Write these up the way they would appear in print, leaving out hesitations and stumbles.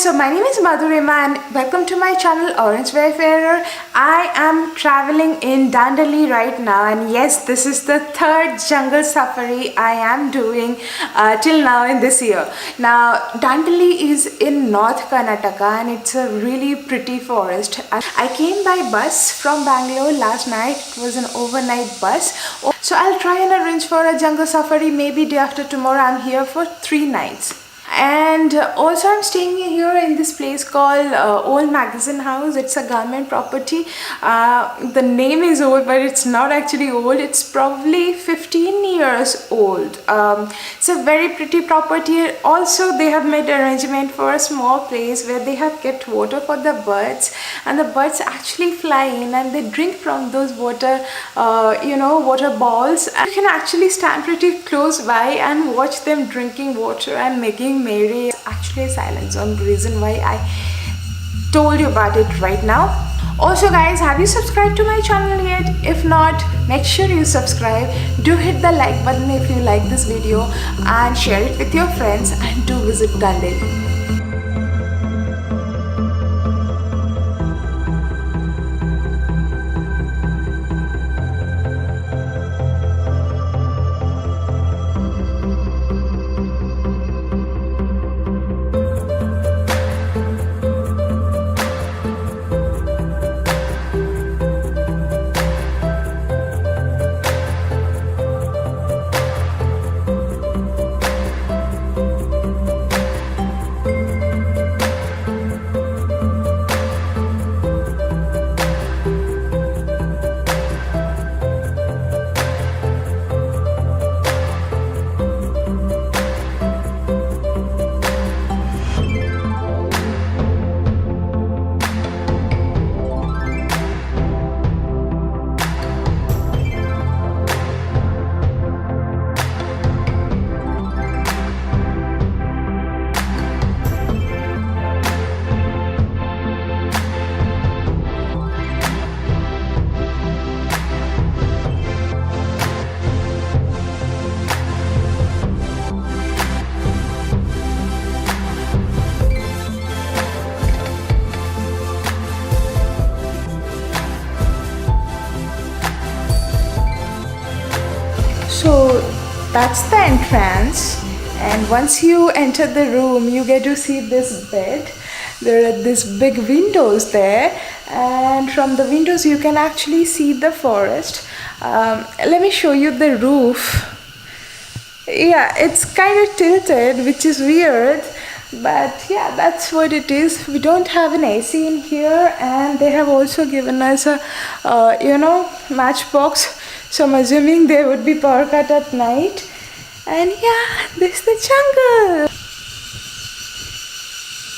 so my name is Madhurima and welcome to my channel Orange Wayfarer. I am traveling in Dandeli right now, and yes, this is the third jungle safari I am doing till now in this year. Now Dandeli is in North Karnataka and it's a really pretty forest. I came by bus from Bangalore last night. It was an overnight bus. So I'll try and arrange for a jungle safari maybe day after tomorrow. I'm here for 3 nights. And also I'm staying here in this place called Old Magazine House. It's a government property. The name is old, but it's not actually old. It's probably 15 years old. It's a very pretty property. Also they have made arrangement for a small place where they have kept water for the birds, and the birds actually fly in and they drink from those water water balls. And you can actually stand pretty close by and watch them drinking water and making merry. It's actually a silent zone, reason why I told you about it right now. Also guys, have you subscribed to my channel yet? If not, make sure you subscribe. Do hit the like button if you like this video and share it with your friends, and do visit Dandeli. So that's the entrance, and once you enter the room you get to see this bed. There are these big windows there, and from the windows you can actually see the forest. Let me show you the roof. Yeah, it's kind of tilted, which is weird, but yeah, that's what it is. We don't have an AC in here, and they have also given us a matchbox. So I'm assuming there would be power cut at night. And yeah, this is the jungle.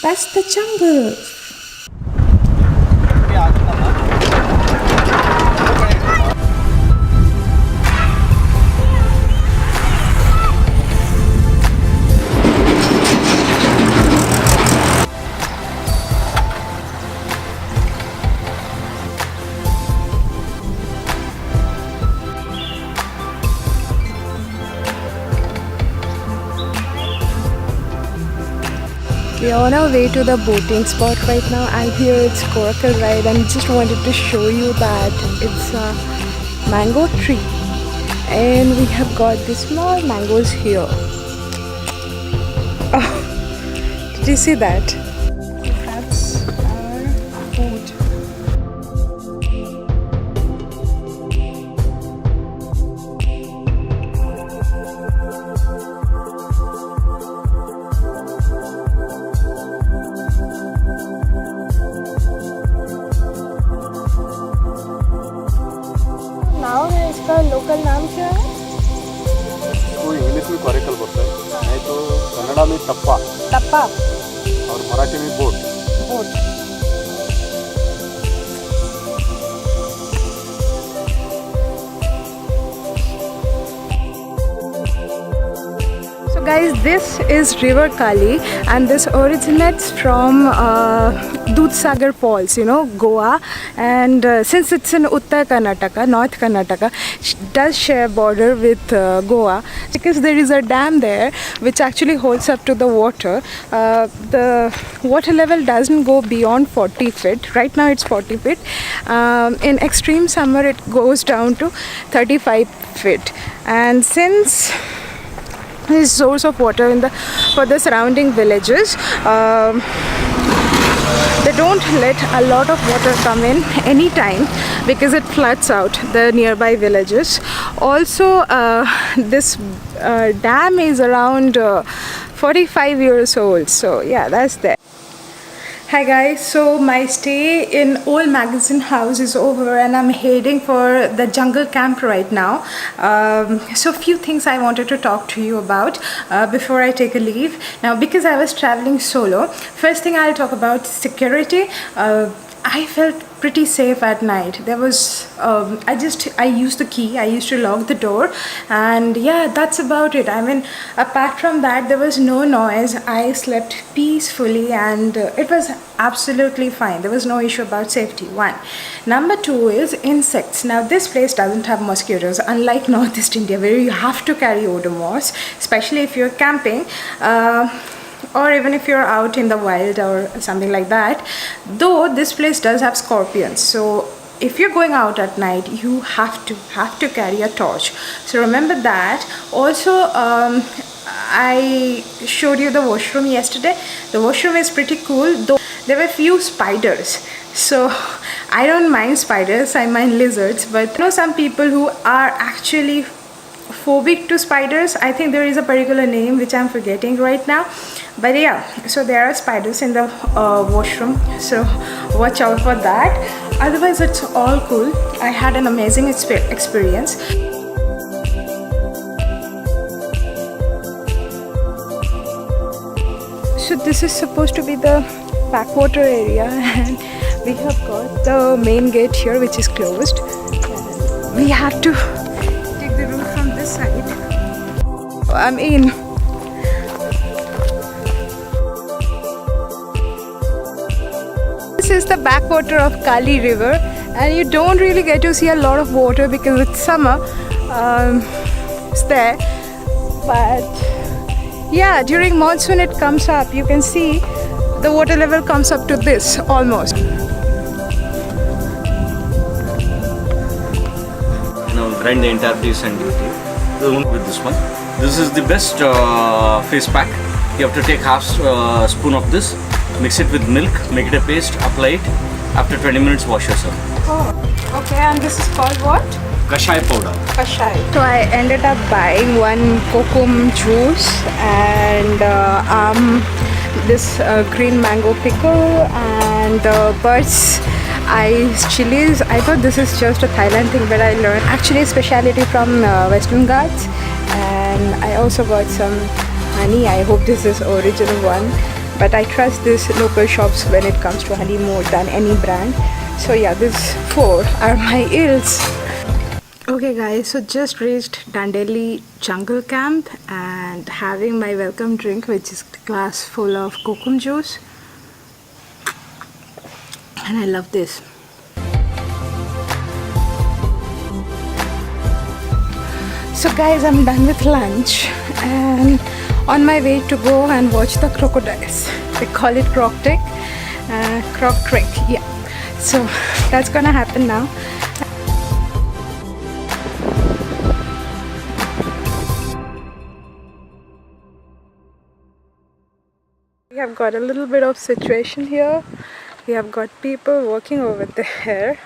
That's the jungle. We are on our way to the boating spot right now. I hear it's Crocodile ride, and just wanted to show you that it's a mango tree, and we have got the small mangoes here. Oh, did you see that? That's our food. इसका local नाम क्या है? वो English में कोरिकल बोलते हैं, नहीं तो कन्नड़ा में तप्पा तप्पा और मराठी में boat. guys, this is River Kali, and this originates from Dudhsagar Falls, you know, Goa. And since it's in Uttar Karnataka, North Karnataka, does share border with Goa, because there is a dam there which actually holds up to the water. The water level doesn't go beyond 40 feet. Right now it's 40 feet. In extreme summer it goes down to 35 feet. And since is source of water for the surrounding villages, they don't let a lot of water come in anytime because it floods out the nearby villages. Also, this dam is around 45 years old, so yeah, that's there. Hi guys, so my stay in Old Magazine House is over and I'm heading for the jungle camp right now. So few things I wanted to talk to you about before I take a leave. Now, because I was traveling solo, first thing I'll talk about security. I felt pretty safe at night. There was I used the key, I used to lock the door, and yeah, that's about it. I mean, apart from that, there was no noise. I slept peacefully and it was absolutely fine. There was no issue about safety. One. Number two is insects. Now, this place doesn't have mosquitoes, unlike Northeast India where you have to carry odomos, especially if you're camping. Or even if you're out in the wild or something like that. Though this place does have scorpions, so if you're going out at night, you have to carry a torch. So remember that. Also, I showed you the washroom yesterday. The washroom is pretty cool, though there were few spiders. So I don't mind spiders, I mind lizards, but I know some people who are actually phobic to spiders. I think there is a particular name which I'm forgetting right now, but yeah, so there are spiders in the washroom, so watch out for that. Otherwise it's all cool. I had an amazing experience. So this is supposed to be the backwater area, and we have got the main gate here which is closed, and we have to take the route from this side. I mean, this is the backwater of Kali River, and you don't really get to see a lot of water because it's summer. It's there, but yeah, during monsoon it comes up. You can see the water level comes up to this almost. Now grind the entire piece and with this one. This is the best face pack. You have to take half spoon of this, mix it with milk, make it a paste, apply it. After 20 minutes, wash yourself. Oh, okay. And this is called what? Kashai powder. Kashai. So I ended up buying one kokum juice and this green mango pickle and birds eyes chilies. I thought this is just a Thailand thing, but I learned actually speciality from Western Ghats. And I also got some honey. I hope this is original one, but I trust these local shops when it comes to honey more than any brand. So yeah, these four are my eels. Okay guys, so just reached Dandeli jungle camp and having my welcome drink, which is a glass full of kokum juice, and I love this. So guys, I'm done with lunch and on my way to go and watch the crocodiles. They call it Croc Trek, yeah. So that's gonna happen now. We have got a little bit of situation here. We have got people working over there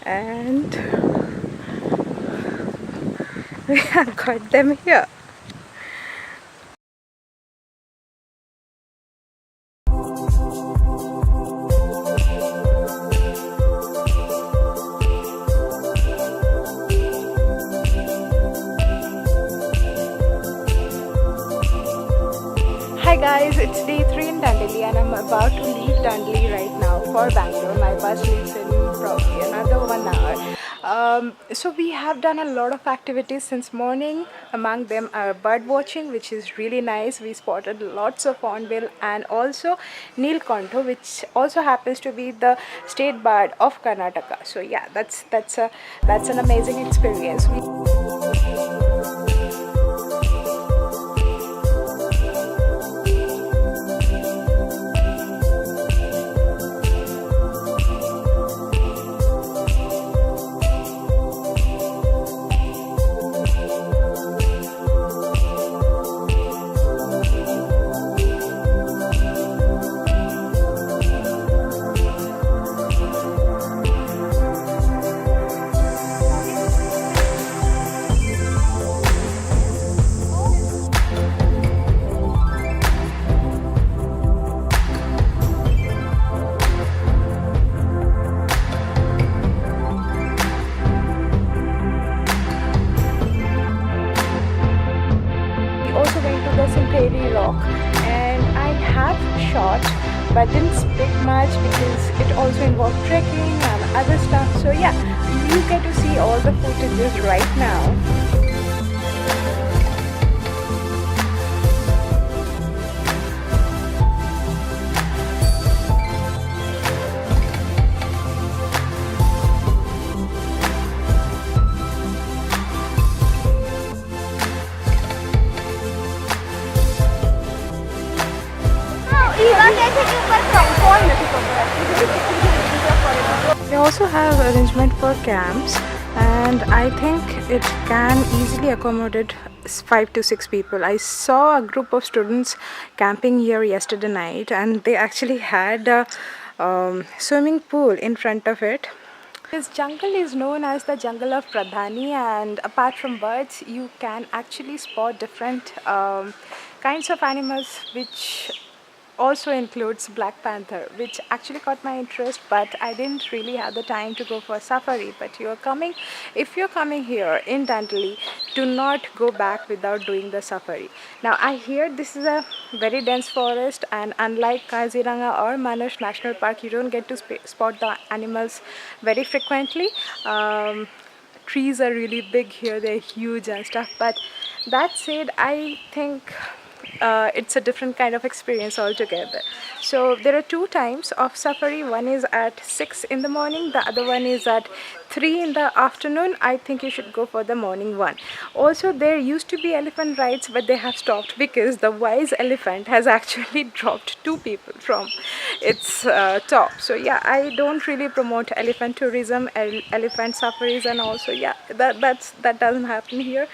and we have got them here. Hi guys, it's day 3 in Dandeli and I'm about to leave Dandeli right now for Bangalore. My bus leaves in probably another 1 hour. So we have done a lot of activities since morning. Among them are bird watching, which is really nice. We spotted lots of hornbill and also Nilkanto, which also happens to be the state bird of Karnataka. So yeah, that's an amazing experience. Rock, and I have shot but didn't speak much because it also involved trekking and other stuff. So yeah, you get to see all the footages right now. They also have arrangement for camps, and I think it can easily accommodate 5 to 6 people. I saw a group of students camping here yesterday night, and they actually had a swimming pool in front of it. This jungle is known as the Jungle of Trevally, and apart from birds, you can actually spot different kinds of animals, which also includes black panther, which actually caught my interest, but I didn't really have the time to go for safari. But if you're coming here in Dandeli, do not go back without doing the safari. Now I hear this is a very dense forest, and unlike Kaziranga or Manush National Park, you don't get to spot the animals very frequently. Trees are really big here, they're huge and stuff, but that said, I think it's a different kind of experience altogether. So there are 2 times of safari. One is at 6 in the morning, the other one is at 3 in the afternoon. I think you should go for the morning one. Also, there used to be elephant rides, but they have stopped because the wise elephant has actually dropped 2 people from its top. So yeah, I don't really promote elephant tourism, elephant safaris, and also yeah, that doesn't happen here.